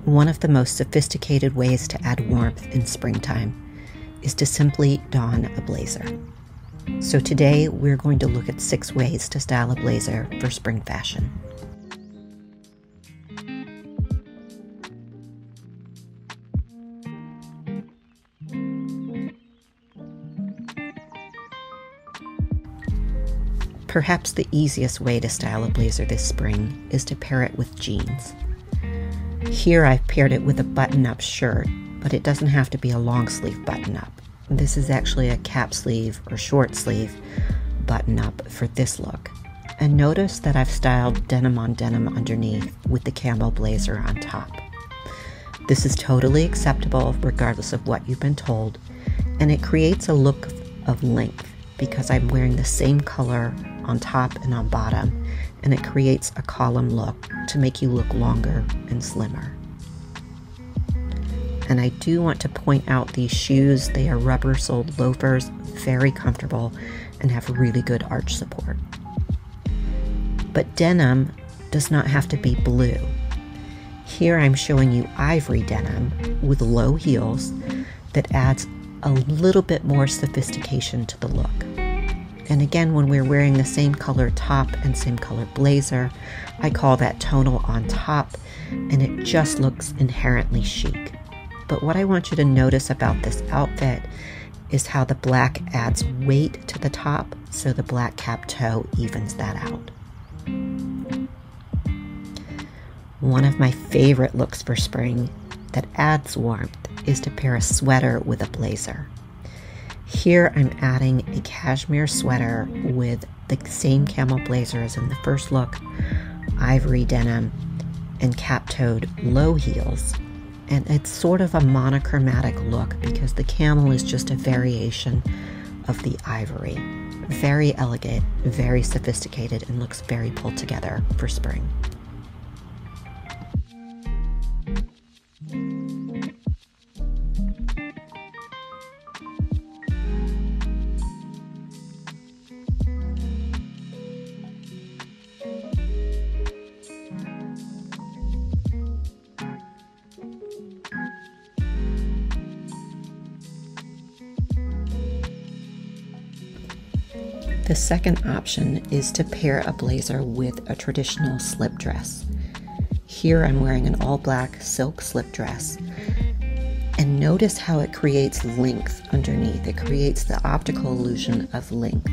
One of the most sophisticated ways to add warmth in springtime is to simply don a blazer. So today we're going to look at 6 ways to style a blazer for spring fashion. Perhaps the easiest way to style a blazer this spring is to pair it with jeans. Here I've paired it with a button-up shirt, but it doesn't have to be a long sleeve button-up. This is actually a cap sleeve or short sleeve button-up for this look. And notice that I've styled denim on denim underneath with the camo blazer on top. This is totally acceptable regardless of what you've been told, and it creates a look of length because I'm wearing the same color on top and on bottom, and it creates a column look to make you look longer and slimmer. And I do want to point out these shoes. They are rubber-soled loafers, very comfortable, and have really good arch support. But denim does not have to be blue. Here I'm showing you ivory denim with low heels that adds a little bit more sophistication to the look. And again, when we're wearing the same color top and same color blazer, I call that tonal on top, and it just looks inherently chic. But what I want you to notice about this outfit is how the black adds weight to the top, so the black cap toe evens that out. One of my favorite looks for spring that adds warmth is to pair a sweater with a blazer. Here I'm adding a cashmere sweater with the same camel blazer as in the first look, ivory denim, and cap-toed low heels. And it's sort of a monochromatic look because the camel is just a variation of the ivory. Very elegant, very sophisticated, and looks very pulled together for spring. The second option is to pair a blazer with a traditional slip dress. Here I'm wearing an all-black silk slip dress. And notice how it creates length underneath. It creates the optical illusion of length.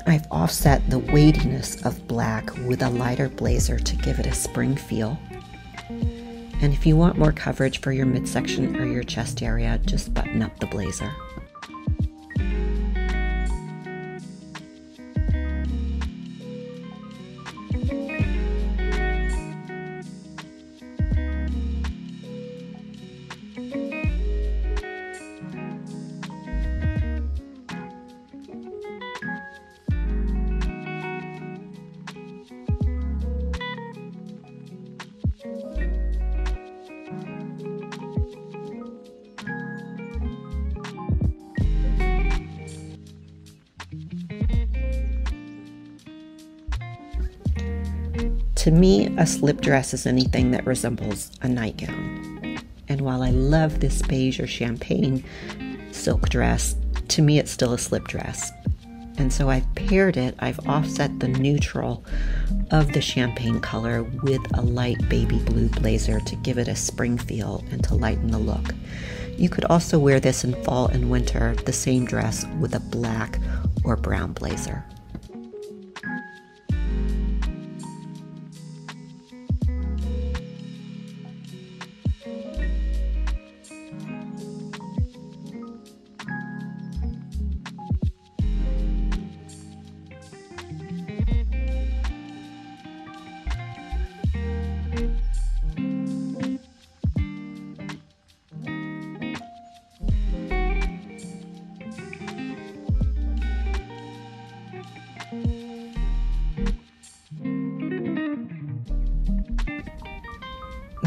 I've offset the weightiness of black with a lighter blazer to give it a spring feel. And if you want more coverage for your midsection or your chest area, just button up the blazer. To me, a slip dress is anything that resembles a nightgown. And while I love this beige or champagne silk dress, to me it's still a slip dress. And so I've paired it, I've offset the neutral of the champagne color with a light baby blue blazer to give it a spring feel and to lighten the look. You could also wear this in fall and winter, the same dress with a black or brown blazer.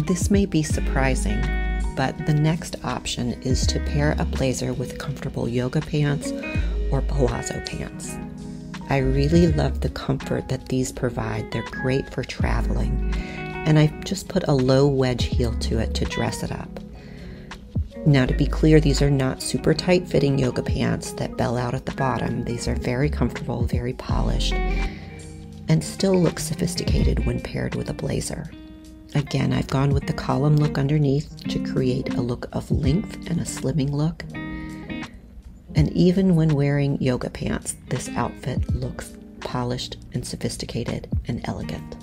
This may be surprising, but the next option is to pair a blazer with comfortable yoga pants or palazzo pants. I really love the comfort that these provide. They're great for traveling, and I've just put a low wedge heel to it to dress it up. Now, to be clear, these are not super tight fitting yoga pants that bell out at the bottom. These are very comfortable, very polished, and still look sophisticated when paired with a blazer. Again, I've gone with the column look underneath to create a look of length and a slimming look. And even when wearing yoga pants, this outfit looks polished and sophisticated and elegant.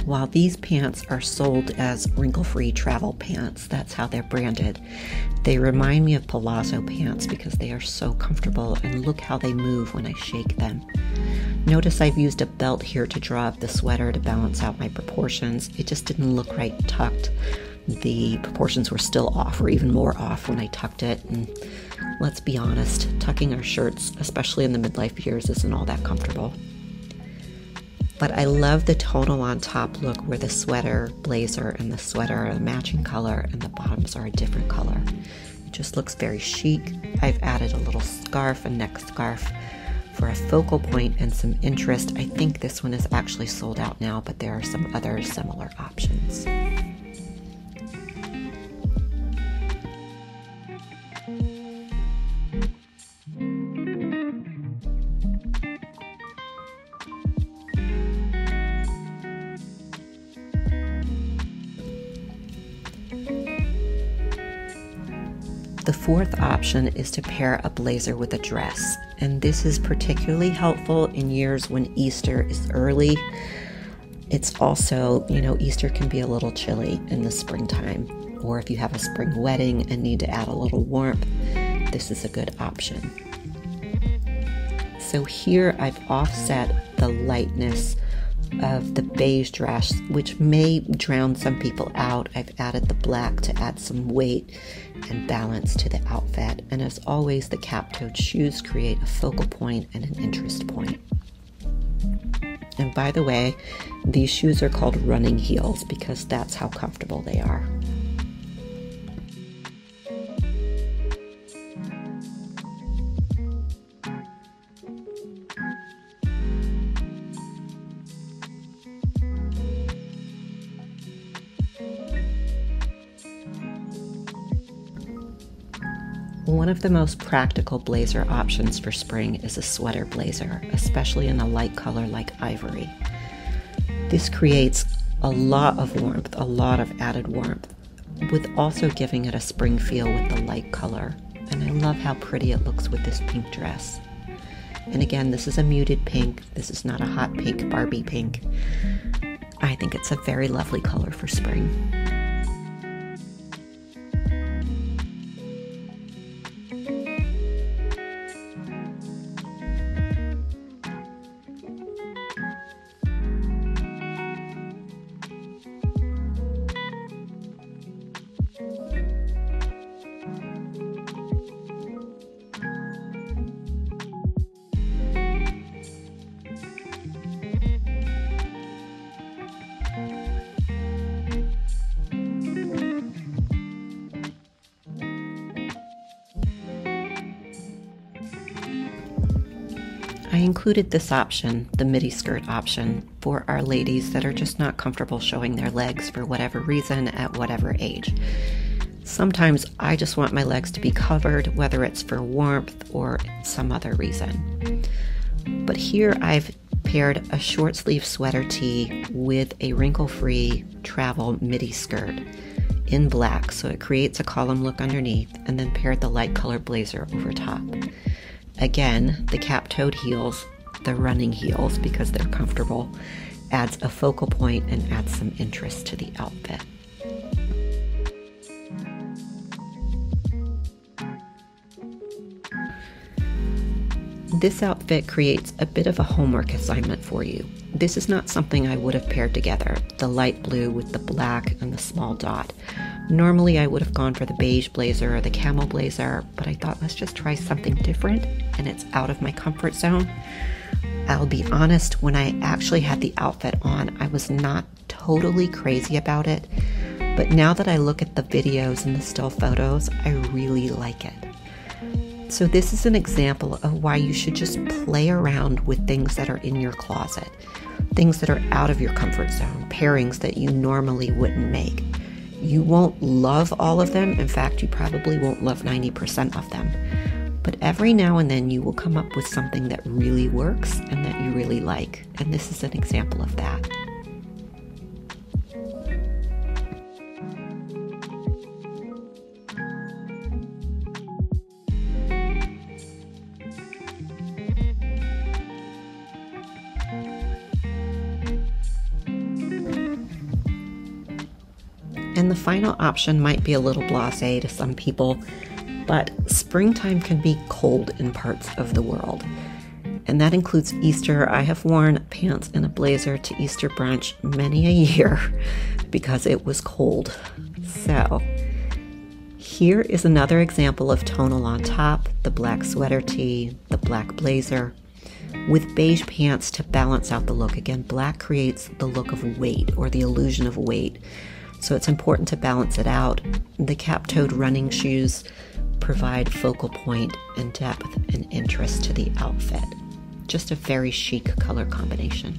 While these pants are sold as wrinkle-free travel pants, that's how they're branded, they remind me of palazzo pants because they are so comfortable, and look how they move when I shake them. Notice I've used a belt here to draw up the sweater to balance out my proportions. It just didn't look right tucked. The proportions were still off, or even more off when I tucked it, and let's be honest, tucking our shirts, especially in the midlife years, isn't all that comfortable. But I love the tonal on top look where the sweater, blazer, and the sweater are a matching color and the bottoms are a different color. It just looks very chic. I've added a little scarf, a neck scarf, for a focal point and some interest. I think this one is actually sold out now, but there are some other similar options. The fourth option is to pair a blazer with a dress, and this is particularly helpful in years when Easter is early. It's also, Easter can be a little chilly in the springtime, or if you have a spring wedding and need to add a little warmth, this is a good option. So here I've offset the lightness of the beige dress, which may drown some people out. I've added the black to add some weight and balance to the outfit. And as always, the cap-toed shoes create a focal point and an interest point. And by the way, these shoes are called running heels because that's how comfortable they are. One of the most practical blazer options for spring is a sweater blazer, especially in a light color like ivory. This creates a lot of warmth, a lot of added warmth, with also giving it a spring feel with the light color. And I love how pretty it looks with this pink dress. And again, this is a muted pink. This is not a hot pink, Barbie pink. I think it's a very lovely color for spring. I included this option, the midi skirt option, for our ladies that are just not comfortable showing their legs for whatever reason at whatever age. Sometimes I just want my legs to be covered, whether it's for warmth or some other reason. But here I've paired a short sleeve sweater tee with a wrinkle-free travel midi skirt in black, so it creates a column look underneath, and then paired the light colored blazer over top. Again, the cap-toed heels, the running heels, because they're comfortable, adds a focal point and adds some interest to the outfit. This outfit creates a bit of a homework assignment for you. This is not something I would have paired together, the light blue with the black and the small dot. Normally I would have gone for the beige blazer or the camel blazer, but I thought let's just try something different, and it's out of my comfort zone. I'll be honest, when I actually had the outfit on, I was not totally crazy about it. But now that I look at the videos and the still photos, I really like it. So this is an example of why you should just play around with things that are in your closet, things that are out of your comfort zone, pairings that you normally wouldn't make. You won't love all of them. In fact, you probably won't love 90% of them. But every now and then you will come up with something that really works and that you really like. And this is an example of that. And the final option might be a little blasé to some people, but springtime can be cold in parts of the world. And that includes Easter. I have worn pants and a blazer to Easter brunch many a year because it was cold. So here is another example of tonal on top, the black sweater tee, the black blazer, with beige pants to balance out the look. Again, black creates the look of weight or the illusion of weight. So it's important to balance it out. The cap-toed running shoes provide focal point and depth and interest to the outfit. Just a very chic color combination.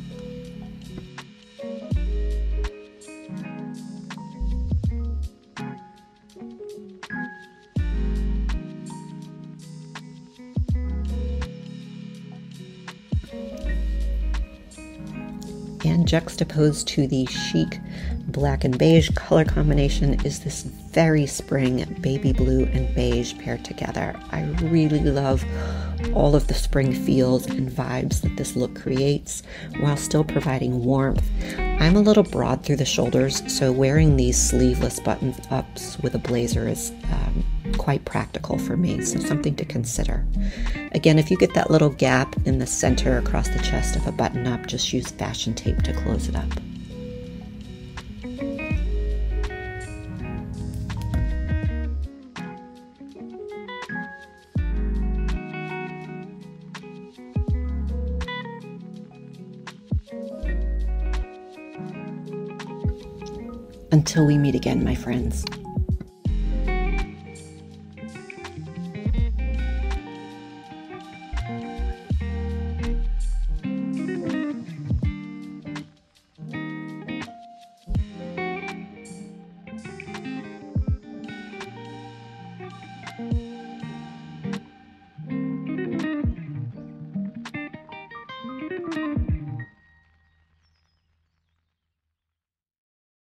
And juxtaposed to the chic black and beige color combination is this very spring baby blue and beige paired together. I really love all of the spring feels and vibes that this look creates while still providing warmth. I'm a little broad through the shoulders, so wearing these sleeveless button-ups with a blazer is quite practical for me, so something to consider. Again, if you get that little gap in the center across the chest of a button-up, just use fashion tape to close it up. Until we meet again, my friends.